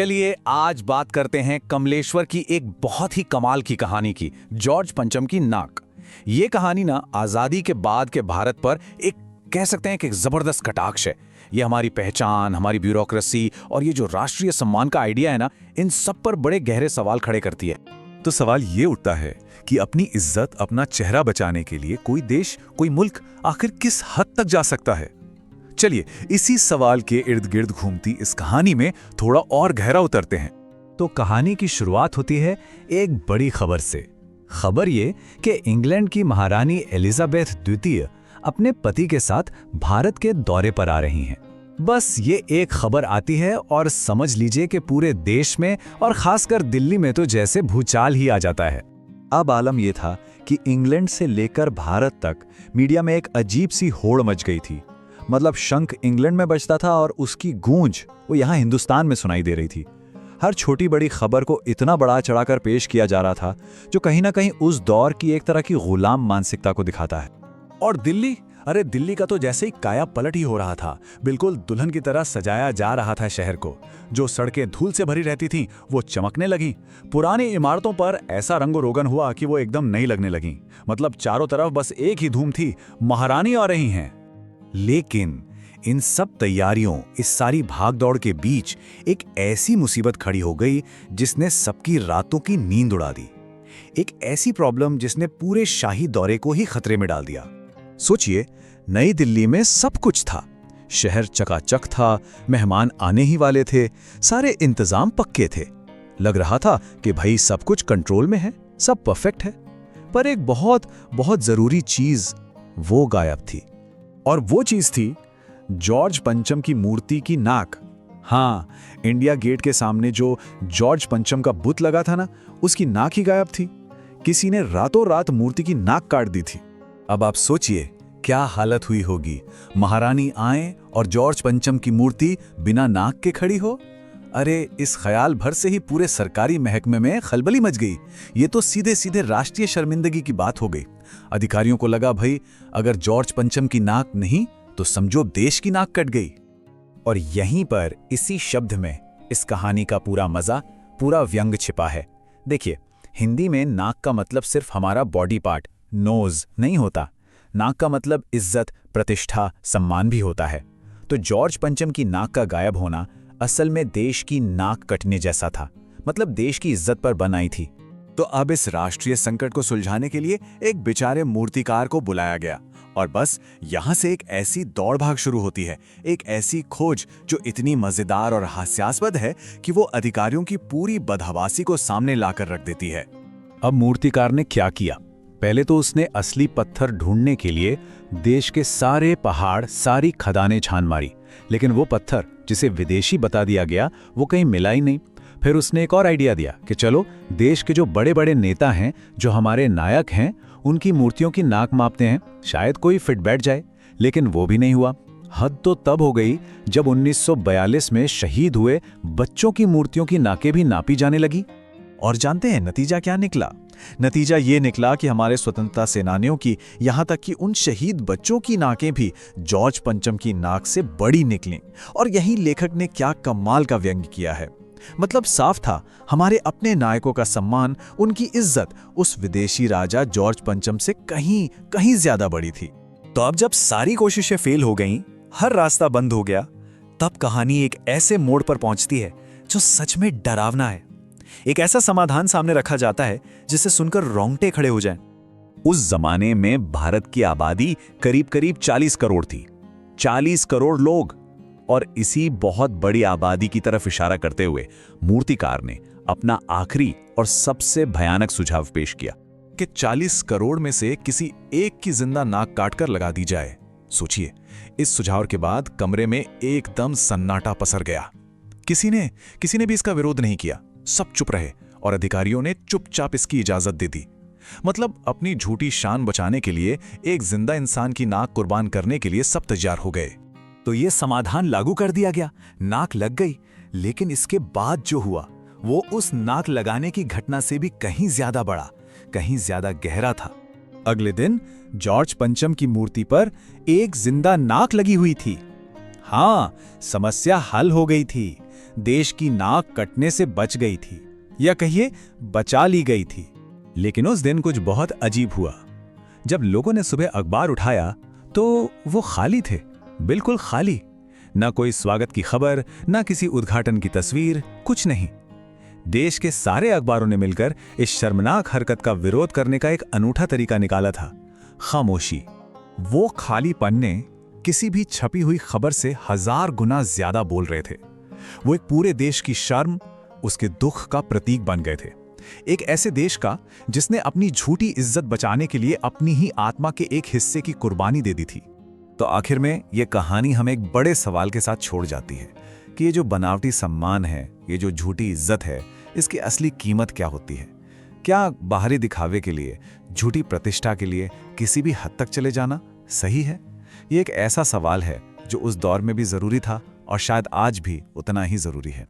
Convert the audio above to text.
चलिए आज बात करते हैं कमलेश्वर की एक बहुत ही कमाल की कहानी की, जॉर्ज पंचम की नाक। ये कहानी ना आजादी के बाद के भारत पर एक कह सकते हैं कि एक जबरदस्त कटाक्ष है। ये हमारी पहचान, हमारी ब्यूरोक्रेसी और ये जो राष्ट्रीय सम्मान का आइडिया है ना, इन सब पर बड़े गहरे सवाल खड़े करती है। तो सवाल ये उठता है कि अपनी इज्जत, अपना चेहरा बचाने के लिए कोई देश, कोई मुल्क आखिर किस हद तक जा सकता है। चलिए इसी सवाल के इर्द गिर्द घूमती इस कहानी में थोड़ा और गहरा उतरते हैं। तो कहानी की शुरुआत होती है एक बड़ी खबर से। खबर ये कि इंग्लैंड की महारानी एलिजाबेथ द्वितीय अपने पति के साथ भारत के दौरे पर आ रही हैं। बस ये एक खबर आती है और समझ लीजिए कि पूरे देश में और खासकर दिल्ली में तो जैसे भूचाल ही आ जाता है। अब आलम यह था कि इंग्लैंड से लेकर भारत तक मीडिया में एक अजीब सी होड़ मच गई थी। मतलब शंख इंग्लैंड में बजता था और उसकी गूंज वो यहाँ हिंदुस्तान में सुनाई दे रही थी। हर छोटी बड़ी खबर को इतना बढ़ा चढ़ाकर पेश किया जा रहा था जो कहीं ना कहीं उस दौर की एक तरह की गुलाम मानसिकता को दिखाता है। और दिल्ली, अरे दिल्ली का तो जैसे ही काया पलट ही हो रहा था। बिल्कुल दुल्हन की तरह सजाया जा रहा था शहर को। जो सड़कें धूल से भरी रहती थीं वो चमकने लगी। पुरानी इमारतों पर ऐसा रंगो रोगन हुआ कि वो एकदम नई लगने लगी। मतलब चारों तरफ बस एक ही धूम थी, महारानी आ रही हैं। लेकिन इन सब तैयारियों, इस सारी भागदौड़ के बीच एक ऐसी मुसीबत खड़ी हो गई जिसने सबकी रातों की नींद उड़ा दी। एक ऐसी प्रॉब्लम जिसने पूरे शाही दौरे को ही खतरे में डाल दिया। सोचिए, नई दिल्ली में सब कुछ था, शहर चकाचक था, मेहमान आने ही वाले थे, सारे इंतजाम पक्के थे। लग रहा था कि भाई सब कुछ कंट्रोल में है, सब परफेक्ट है। पर एक बहुत बहुत जरूरी चीज वो गायब थी। और वो चीज थी जॉर्ज पंचम की मूर्ति की नाक। हाँ, इंडिया गेट के सामने जो जॉर्ज पंचम का बुत लगा था ना, उसकी नाक ही गायब थी। किसी ने रातों रात मूर्ति की नाक काट दी थी। अब आप सोचिए क्या हालत हुई होगी। महारानी आए और जॉर्ज पंचम की मूर्ति बिना नाक के खड़ी हो। अरे इस ख्याल भर से ही पूरे सरकारी महकमे में खलबली मच गई। ये तो सीधे सीधे राष्ट्रीय शर्मिंदगी की बात हो गई। अधिकारियों को लगा भाई अगर जॉर्ज पंचम की नाक नहीं तो समझो देश की नाक कट गई। और यहीं पर इसी शब्द में इस कहानी का पूरा मजा, पूरा व्यंग छिपा है। देखिए, हिंदी में नाक का मतलब सिर्फ हमारा बॉडी पार्ट नोज नहीं होता। नाक का मतलब इज्जत, प्रतिष्ठा, सम्मान भी होता है। तो जॉर्ज पंचम की नाक का गायब होना असल में देश की नाक कटने जैसा था। मतलब देश की इज्जत पर बन आई थी। तो अब इस राष्ट्रीय संकट को सुलझाने के लिए एक बेचारे मूर्तिकार को बुलाया गया। और बस यहां से एक ऐसी दौड़ भाग शुरू होती है, एक ऐसी खोज जो इतनी मजेदार और हास्यास्पद है कि वो अधिकारियों की पूरी बदहवासी को सामने लाकर रख देती है। अब मूर्तिकार ने क्या किया? पहले तो उसने असली पत्थर ढूंढने के लिए देश के सारे पहाड़, सारी खदानें छान मारी, लेकिन वो पत्थर जिसे विदेशी बता दिया गया वो कहीं मिला ही नहीं। फिर उसने एक और आइडिया दिया कि चलो देश के जो बड़े बड़े नेता हैं, जो हमारे नायक हैं, उनकी मूर्तियों की नाक मापते हैं, शायद कोई फिट बैठ जाए। लेकिन वो भी नहीं हुआ। हद तो तब हो गई जब 1942 में शहीद हुए बच्चों की मूर्तियों की नाकें भी नापी जाने लगी। और जानते हैं नतीजा क्या निकला? नतीजा ये निकला कि हमारे स्वतंत्रता सेनानियों की, यहाँ तक कि उन शहीद बच्चों की नाकें भी जॉर्ज पंचम की नाक से बड़ी निकलीं। और यही लेखक ने क्या कमाल का व्यंग किया है। मतलब साफ था, हमारे अपने नायकों का सम्मान, उनकी इज्जत उस विदेशी राजा जॉर्ज पंचम से कहीं कहीं ज्यादा बड़ी थी। तो अब जब सारी कोशिशें फेल हो गईं, हर रास्ता बंद हो गया, तब कहानी एक ऐसे मोड़ पर पहुंचती है जो सच में डरावना है। एक ऐसा समाधान सामने रखा जाता है जिसे सुनकर रोंगटे खड़े हो जाएं। उस जमाने में भारत की आबादी करीब करीब 40 करोड़ थी। 40 करोड़ लोग। और इसी बहुत बड़ी आबादी की तरफ इशारा करते हुए मूर्तिकार ने अपना आखिरी और सबसे भयानक सुझाव पेश किया कि 40 करोड़ में से किसी एक की जिंदा नाक काटकर लगा दी जाए। सोचिए, इस सुझाव के बाद कमरे में एकदम सन्नाटा पसर गया। किसी ने भी इसका विरोध नहीं किया। सब चुप रहे और अधिकारियों ने चुपचाप इसकी इजाजत दे दी। मतलब अपनी झूठी शान बचाने के लिए एक जिंदा इंसान की नाक कुर्बान करने के लिए सब तैयार हो गए। तो ये समाधान लागू कर दिया गया, नाक लग गई। लेकिन इसके बाद जो हुआ वो उस नाक लगाने की घटना से भी कहीं ज्यादा बड़ा, कहीं ज्यादा गहरा था। अगले दिन जॉर्ज पंचम की मूर्ति पर एक जिंदा नाक लगी हुई थी। हाँ, समस्या हल हो गई थी। देश की नाक कटने से बच गई थी, या कहिए बचा ली गई थी। लेकिन उस दिन कुछ बहुत अजीब हुआ। जब लोगों ने सुबह अखबार उठाया तो वो खाली थे, बिल्कुल खाली। ना कोई स्वागत की खबर, ना किसी उद्घाटन की तस्वीर, कुछ नहीं। देश के सारे अखबारों ने मिलकर इस शर्मनाक हरकत का विरोध करने का एक अनूठा तरीका निकाला था, खामोशी। वो खाली पन्ने किसी भी छपी हुई खबर से 1000 गुना ज्यादा बोल रहे थे। वो एक पूरे देश की शर्म, उसके दुख का प्रतीक बन गए थे। एक ऐसे देश का जिसने अपनी झूठी इज्जत बचाने के लिए अपनी ही आत्मा के एक हिस्से की कुर्बानी दे दी थी। तो आखिर में ये कहानी हमें एक बड़े सवाल के साथ छोड़ जाती है कि ये जो बनावटी सम्मान है, ये जो झूठी इज्जत है, इसकी असली कीमत क्या होती है? क्या बाहरी दिखावे के लिए, झूठी प्रतिष्ठा के लिए किसी भी हद तक चले जाना सही है? ये एक ऐसा सवाल है जो उस दौर में भी जरूरी था और शायद आज भी उतना ही जरूरी है।